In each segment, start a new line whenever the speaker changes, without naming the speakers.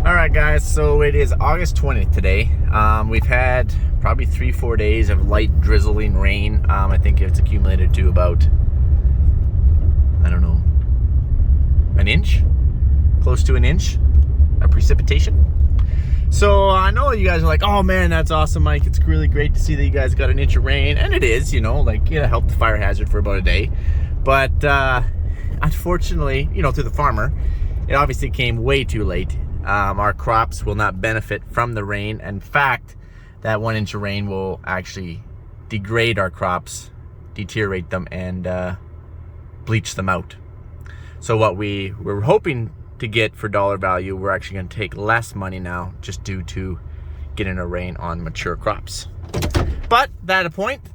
All right, guys, so it is August 20th today. We've had probably 3-4 days of light drizzling rain. I think it's accumulated to about, I don't know, an inch, close to an inch of precipitation. So I know you guys are like, oh man, that's awesome, Mike. It's really great to see that you guys got an inch of rain. And it is, you know, like, yeah, helped the fire hazard for about a day. But unfortunately, you know, to the farmer, it obviously came way too late. Our crops will not benefit from the rain. In fact, that 1 inch of rain will actually degrade our crops, deteriorate them, and bleach them out. So what we were hoping to get for dollar value, we're actually going to take less money now just due to getting a rain on mature crops. But that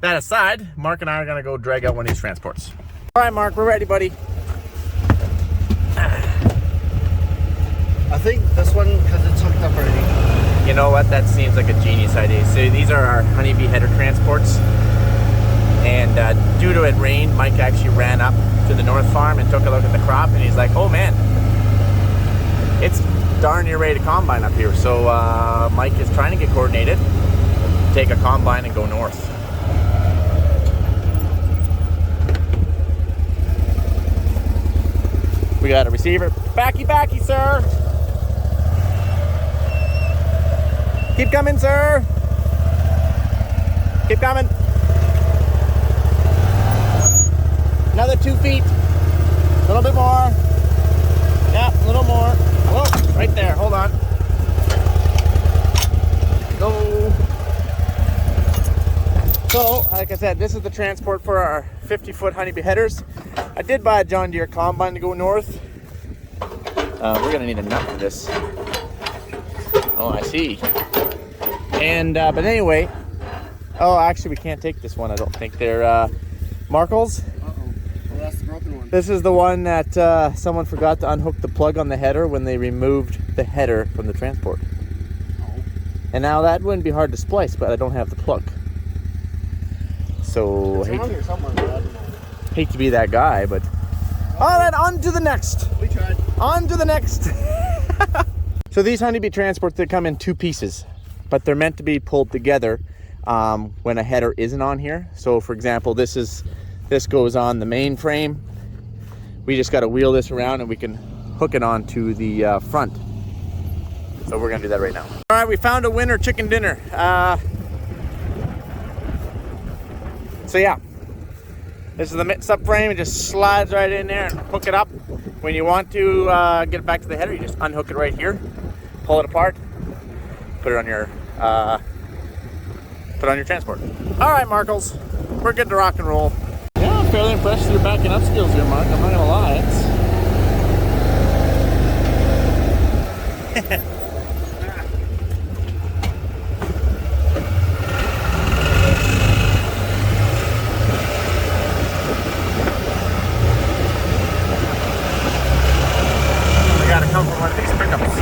aside, Mark and I are going to go drag out one of these transports. All right, Mark, we're ready, buddy.
I think this one, because it's hooked up already.
You know what? That seems like a genius idea. So these are our honeybee header transports. And due to it rain, Mike actually ran up to the north farm and took a look at the crop. And he's like, oh man, it's darn near ready to combine up here. So Mike is trying to get coordinated, take a combine and go north. We got a receiver. Backy, sir. Keep coming, sir. Keep coming. Another 2 feet. A little bit more. Yeah, a little more. Whoa, right there. Hold on. Go. So, like I said, this is the transport for our 50-foot honeybee headers. I did buy a John Deere combine to go north. We're gonna need a nut for this. Oh, I see. And but anyway, oh, actually, we can't take this one. I don't think they're Markles.
Well, that's the broken one.
This is the one that someone forgot to unhook the plug on the header when they removed the header from the transport.
Oh.
And now that wouldn't be hard to splice, but I don't have the plug. So
It's around here somewhere, but I don't know.
hate to be that guy, but all right, on to the next.
We tried.
On to the next. So these honeybee transports, they come in 2 pieces, but they're meant to be pulled together when a header isn't on here. So for example, this goes on the main frame. We just got to wheel this around and we can hook it onto the front. So we're gonna do that right now. All right, we found a winner chicken dinner. So yeah, this is the subframe. It just slides right in there and hook it up. When you want to get it back to the header, you just unhook it right here, pull it apart, put it on your transport. All right, Markles, we're good to rock and roll. Yeah, I'm fairly impressed with your backing up skills here, Mark. I'm not gonna lie. Come from one of these pickups.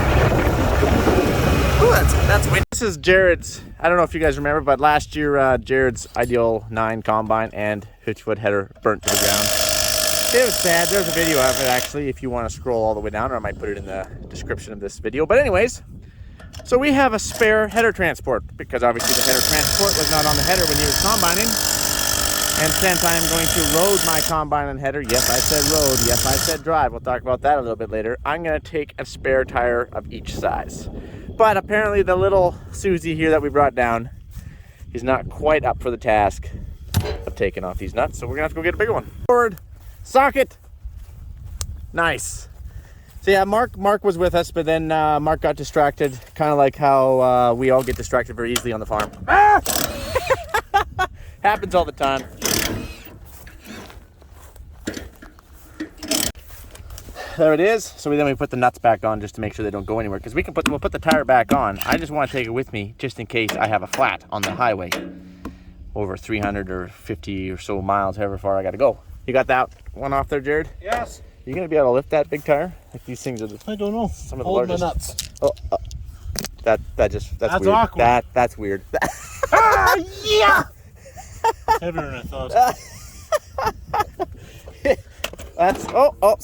Ooh, that's weird. This is Jared's. I don't know if you guys remember, but last year Jared's Ideal 9 combine and 50-foot header burnt to the ground. It was sad. There's a video of it actually if you want to scroll all the way down, or I might put it in the description of this video. But anyways, so we have a spare header transport because obviously the header transport was not on the header when he was combining. And since I am going to load my combine and header, yes, I said road, yes, I said drive. We'll talk about that a little bit later. I'm going to take a spare tire of each size. But apparently the little Susie here that we brought down is not quite up for the task of taking off these nuts. So we're going to have to go get a bigger one. Forward, socket. Nice. So yeah, Mark was with us, but then Mark got distracted, kind of like how we all get distracted very easily on the farm. Ah! Happens all the time. There it is. So then we put the nuts back on just to make sure they don't go anywhere, because we'll put the tire back on. I just want to take it with me just in case I have a flat on the highway over 300 or 50 or so miles, however far I got to go. You got that one off there, Jared?
Yes.
You gonna be able to lift that big tire? Like these things are
I don't know.
Some of the
Hold
largest.
my nuts.
Oh, that's weird.
Awkward.
That's weird.
Ah, yeah. Heavier than I thought.
That's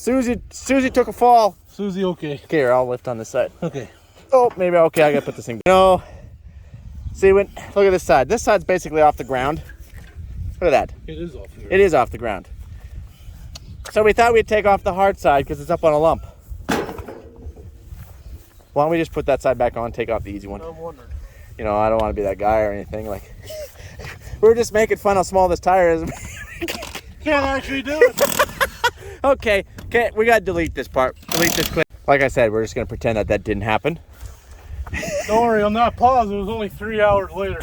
Susie took a fall.
Susie, okay.
Okay, here, I'll lift on this side.
Okay.
Oh, maybe, okay, I gotta put this thing down. No. See, look at this side. This side's basically off the ground. Look at that.
It is off the ground.
It is off the ground. So we thought we'd take off the hard side because it's up on a lump. Why don't we just put that side back on, take off the easy one?
I'm wondering.
You know, I don't want to be that guy or anything. Like, we're just making fun how small this tire is.
Can't actually do it.
Okay, we gotta delete this part. Delete this clip. Like I said, we're just gonna pretend that that didn't happen.
Don't worry, I'm not paused. It was only 3 hours later.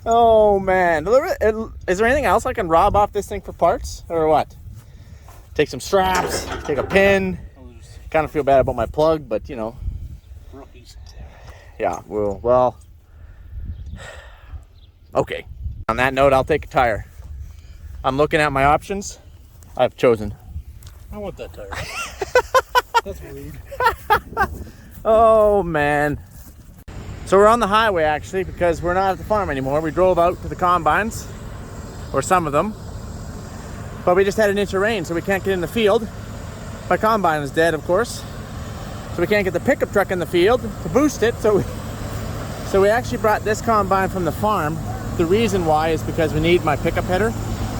Oh man, is there anything else I can rob off this thing for parts or what? Take some straps, take a pin. Kind of feel bad about my plug, but you know.
Rookies.
Yeah, well, okay. On that note, I'll take a tire. I'm looking at my options. I've chosen.
I want that tire. That's weird.
Oh man. So we're on the highway actually because we're not at the farm anymore. We drove out to the combines, or some of them, but we just had an inch of rain, so we can't get in the field. My combine is dead, of course, so we can't get the pickup truck in the field to boost it. So we actually brought this combine from the farm. The reason why is because we need my pickup header.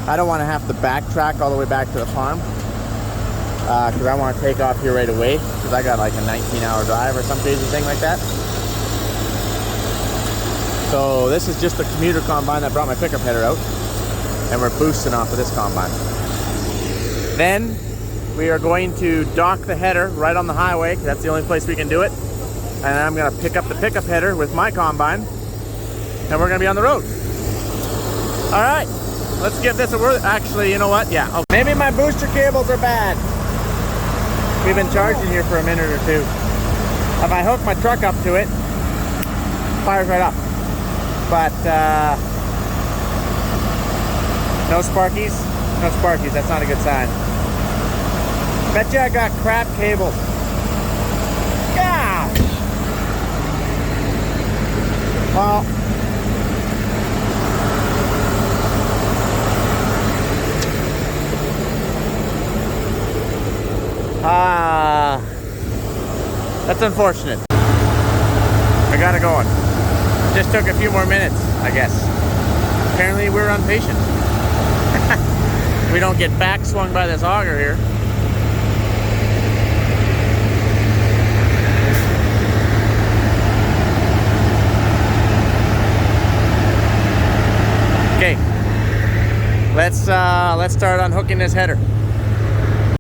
I don't want to have to backtrack all the way back to the farm because I want to take off here right away because I got like a 19-hour drive or some crazy thing like that. So this is just the commuter combine that brought my pickup header out, and we're boosting off of this combine. Then we are going to dock the header right on the highway. That's the only place we can do it. And I'm going to pick up the pickup header with my combine, and we're going to be on the road. All right, let's give this a whirl. Actually, you know what? Yeah, okay. Maybe my booster cables are bad. We've been charging here for a minute or two. If I hook my truck up to it, fires right up. But no sparkies. No sparkies. That's not a good sign. Bet you I got crap cables. Yeah. Well, that's unfortunate. I got it going. Just took a few more minutes, I guess. Apparently we're impatient. We don't get back swung by this auger here. Okay, let's start unhooking this header.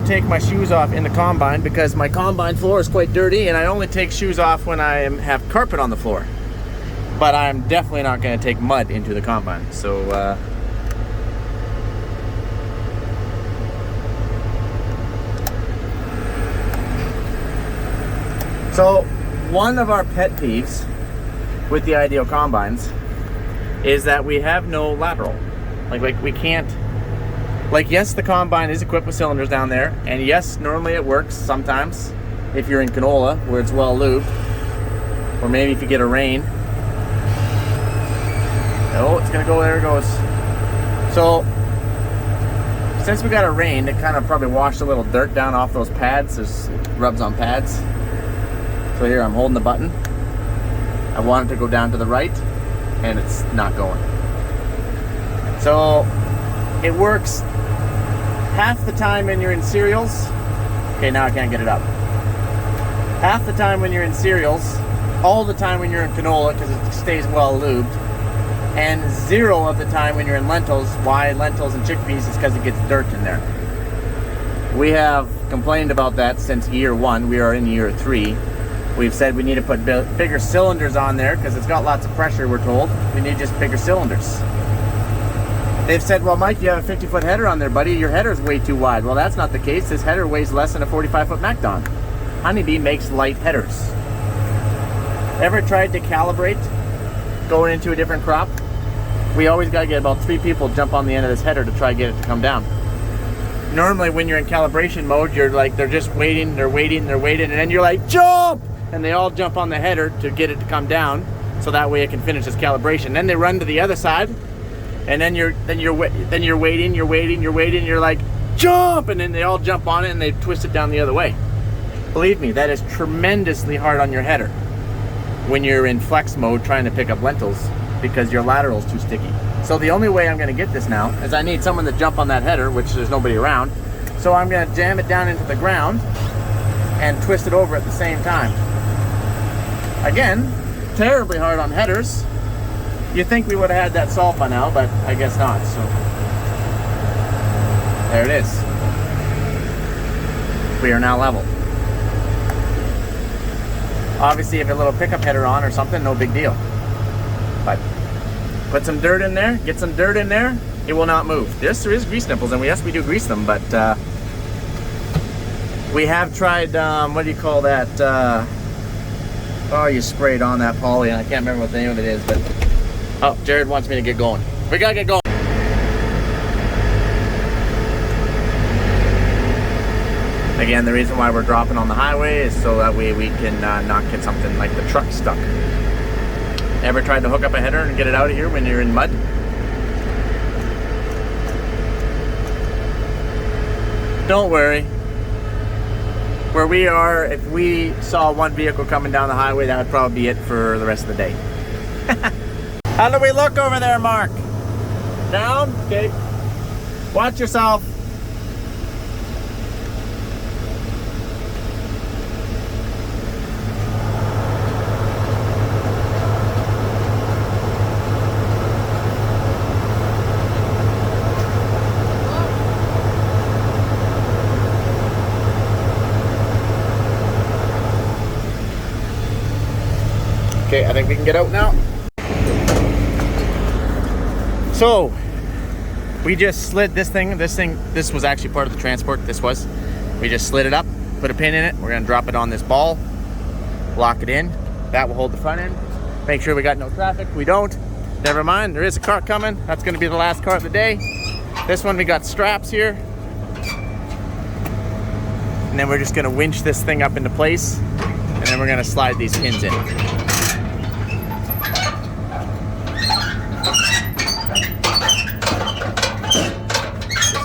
Take my shoes off in the combine because my combine floor is quite dirty, and I only take shoes off when I have carpet on the floor. But I'm definitely not going to take mud into the combine. So one of our pet peeves with the Ideal combines is that we have no lateral. Like we can't. Like, yes, the combine is equipped with cylinders down there, and yes, normally it works sometimes if you're in canola where it's well lubed, or maybe if you get a rain. Oh, it's gonna go, there it goes. So since we got a rain, it kind of probably washed a little dirt down off those pads. There's rubs on pads. So here I'm holding the button. I want it to go down to the right, and it's not going. So it works half the time when you're in cereals. Okay, now I can't get it up. Half the time when you're in cereals, all the time when you're in canola because it stays well lubed, and 0 of the time when you're in lentils. Why lentils and chickpeas is because it gets dirt in there. We have complained about that since year 1. We are in year 3. We've said we need to put bigger cylinders on there because it's got lots of pressure, we're told. We need just bigger cylinders. They've said, well, Mike, you have a 50-foot header on there, buddy. Your header's way too wide. Well, that's not the case. This header weighs less than a 45-foot MacDon. Honeybee makes light headers. Ever tried to calibrate going into a different crop? We always got to get about 3 people to jump on the end of this header to try to get it to come down. Normally, when you're in calibration mode, you're like, they're just waiting, they're waiting, and then you're like, jump! And they all jump on the header to get it to come down, so that way it can finish its calibration. Then they run to the other side. And then you're waiting, you're like, jump! And then they all jump on it and they twist it down the other way. Believe me, that is tremendously hard on your header when you're in flex mode trying to pick up lentils because your lateral's too sticky. So the only way I'm gonna get this now is I need someone to jump on that header, which there's nobody around. So I'm gonna jam it down into the ground and twist it over at the same time. Again, terribly hard on headers. You'd think we would have had that solved by now, but I guess not, so. There it is. We are now level. Obviously, if a little pickup header on or something, no big deal. But put some dirt in there, get some dirt in there, it will not move. There is grease nipples, and yes, we do grease them, but we have tried, what do you call that? Oh, you sprayed on that poly, and I can't remember what the name of it is, but oh, Jared wants me to get going. We gotta get going. Again, the reason why we're dropping on the highway is so that way we can not get something like the truck stuck. Ever tried to hook up a header and get it out of here when you're in mud? Don't worry. Where we are, if we saw one vehicle coming down the highway, that would probably be it for the rest of the day. How do we look over there, Mark? Down? Okay. Watch yourself. Okay, I think we can get out now. So, we just slid this thing. This was actually part of the transport. We just slid it up, put a pin in it. We're gonna drop it on this ball, lock it in. That will hold the front end. Make sure we got no traffic. We don't. Never mind, there is a car coming. That's gonna be the last car of the day. This one, we got straps here. And then we're just gonna winch this thing up into place. And then we're gonna slide these pins in.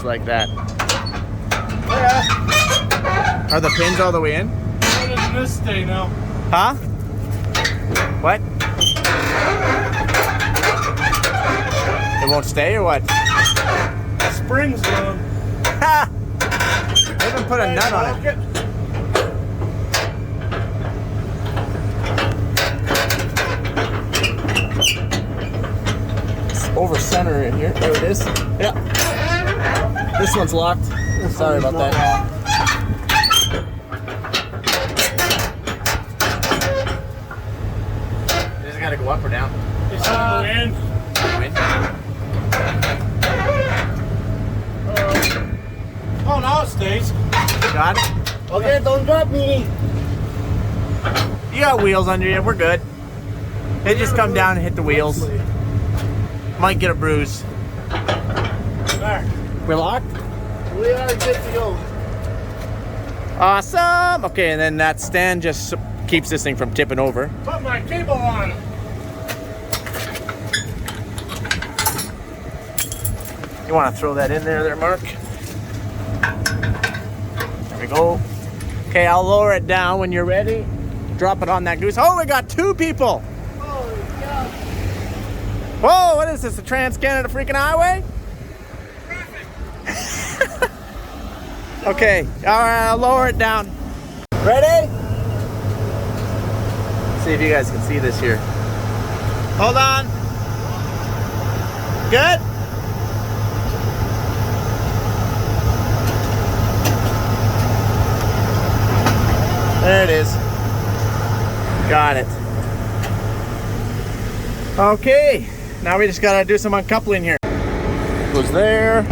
Like that. Yeah. Are the pins all the way in?
How does this stay now?
Huh? What? It won't stay or what?
The spring's gone.
Ha! They haven't put a nut on it. It's over center in here. There it is. Yeah. This one's locked. Sorry about that. You just gotta go up or down.
It's on the wind. Oh, now it stays.
Got it?
Okay, don't drop me.
You got wheels under you. We're good. They just come down and hit the wheels. Might get a bruise.
There.
We're locked?
We are good to go.
Awesome! Okay, and then that stand just keeps this thing from tipping over.
Put my cable on.
You want to throw that in there, Mark? There we go. Okay, I'll lower it down when you're ready. Drop it on that goose. Oh, we got two people!
Holy cow.
Whoa, what is this, the Trans-Canada freaking highway? Okay, all right, I'll lower it down. Ready? See if you guys can see this here. Hold on. Good? There it is. Got it. Okay, now we just gotta do some uncoupling here. Goes there.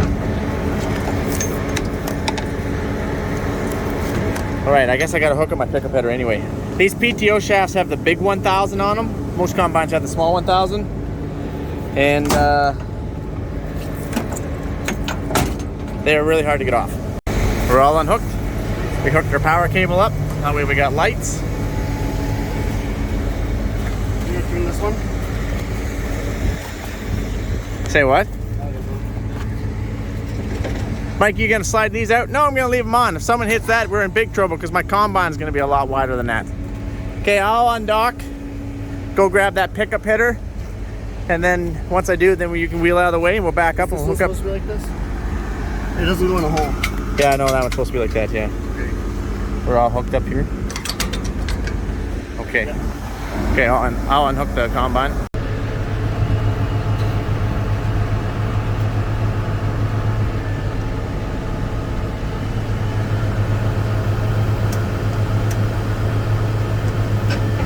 All right, I guess I gotta hook up my pickup header anyway. These PTO shafts have the big 1000 on them. Most combines have the small 1000. And they're really hard to get off. We're all unhooked. We hooked our power cable up. That way we got lights.
You gonna turn this one?
Say what? Mike, you gonna slide these out? No, I'm gonna leave them on. If someone hits that, we're in big trouble because my combine's gonna be a lot wider than that. Okay, I'll undock, go grab that pickup header, and then once I do, then you can wheel out of the way and we'll back up and we'll hook up.
Is this supposed to be like this? It doesn't go in a hole.
Yeah, I know that one's supposed to be like that, yeah.
Okay.
We're all hooked up here. Okay. Okay, I'll unhook the combine.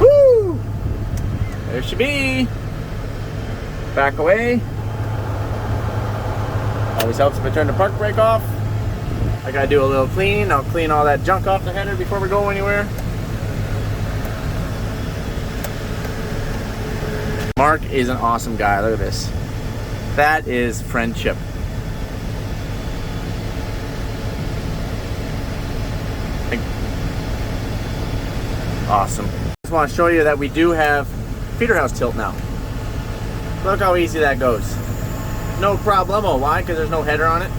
Woo! There she be. Back away. Always helps if I turn the park brake off. I gotta do a little cleaning. I'll clean all that junk off the header before we go anywhere. Mark is an awesome guy. Look at this. That is friendship. Awesome. Just want to show you that we do have feeder house tilt now. Look how easy that goes. No problemo. Why? Because there's no header on it.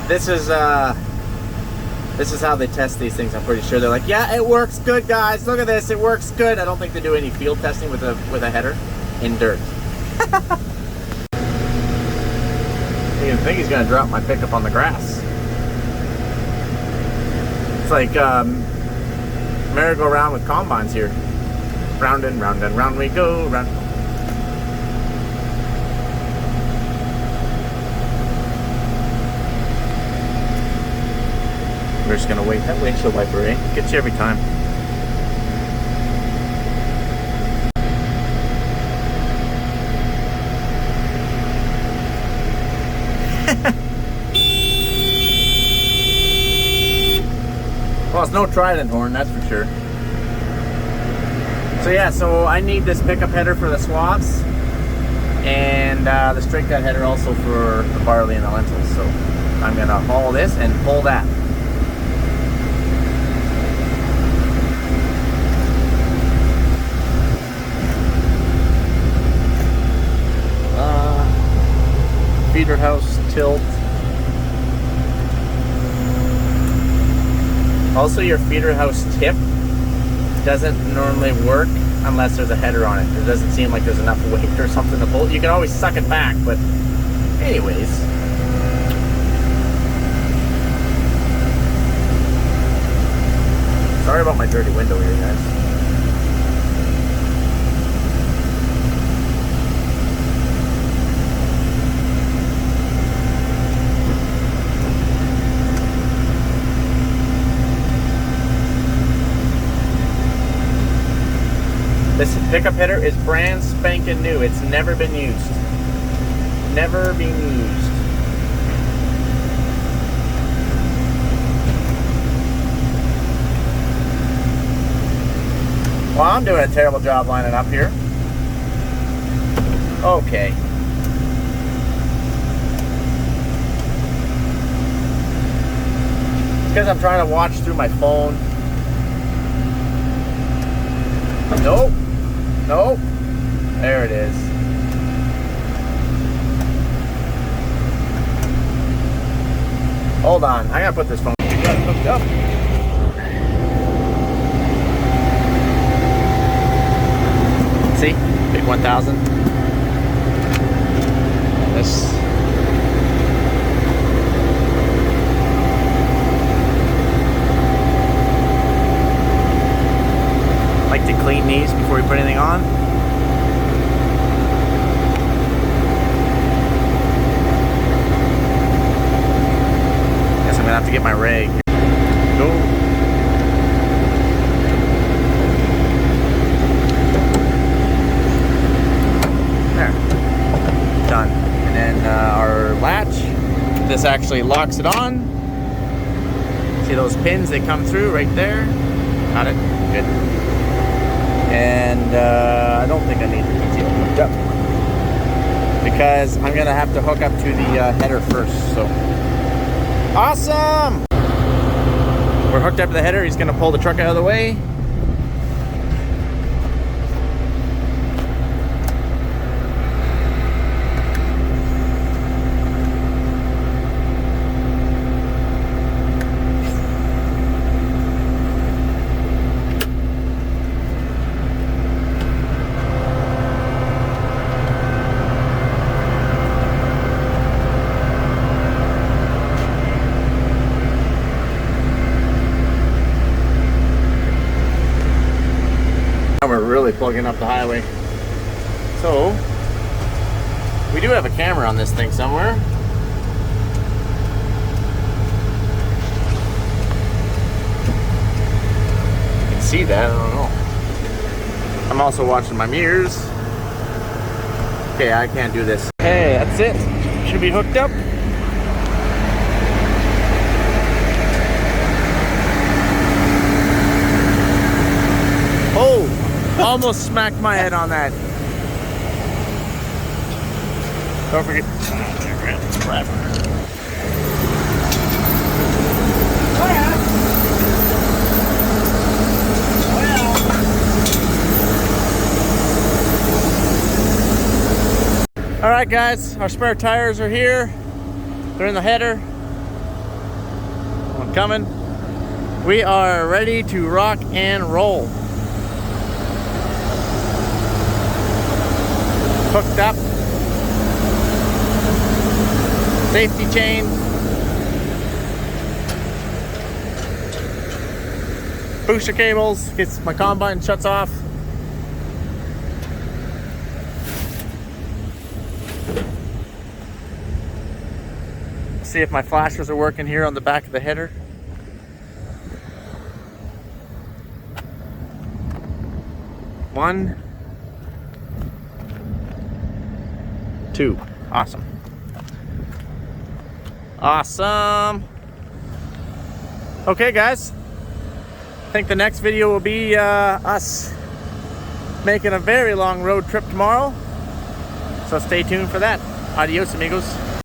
This is how they test these things. I'm pretty sure they're like, yeah, it works good, guys. Look at this, it works good. I don't think they do any field testing with a header in dirt. I think he's gonna drop my pickup on the grass. It's like merry-go-round with combines here. Round and round and round we go. Round. We're just gonna wait. That windshield wiper, eh? Gets you every time. Well, it's no Trident horn, that's for sure. So yeah, so I need this pickup header for the swaths, and the straight cut header also for the barley and the lentils. So I'm gonna haul this and pull that. Feeder house tilt. Also, your feeder house tip doesn't normally work unless there's a header on it. It doesn't seem like there's enough weight or something to pull. You can always suck it back, but anyways. Sorry about my dirty window here, guys. This pickup header is brand spanking new. It's never been used. Never been used. Well, I'm doing a terrible job lining up here. Okay. It's because I'm trying to watch through my phone. Nope. Nope. There it is. Hold on. I gotta put this phone hooked up. See? Big 1000. This. Like to clean these before we put anything on. Guess I'm gonna have to get my rag. Go. There. Done. And then our latch. This actually locks it on. See those pins? They come through right there. Got it. Good. And I don't think I need the detail hooked up because I'm gonna have to hook up to the header first. So awesome! We're hooked up to the header. He's gonna pull the truck out of the way. we're really plugging up the highway. So, we do have a camera on this thing somewhere. You can see that, I don't know. I'm also watching my mirrors. Okay, I can't do this. Hey, that's it. Should be hooked up. Oh, almost smacked my head on that. Don't forget.
Oh yeah.
All right, guys, our spare tires are here. They're in the header. One coming. We are ready to rock and roll. Hooked up. Safety chain. Booster cables. Gets my combine shuts off. See if my flashers are working here on the back of the header. One, two. Awesome. Awesome. Okay, guys. I think the next video will be us making a very long road trip tomorrow. So stay tuned for that. Adios, amigos.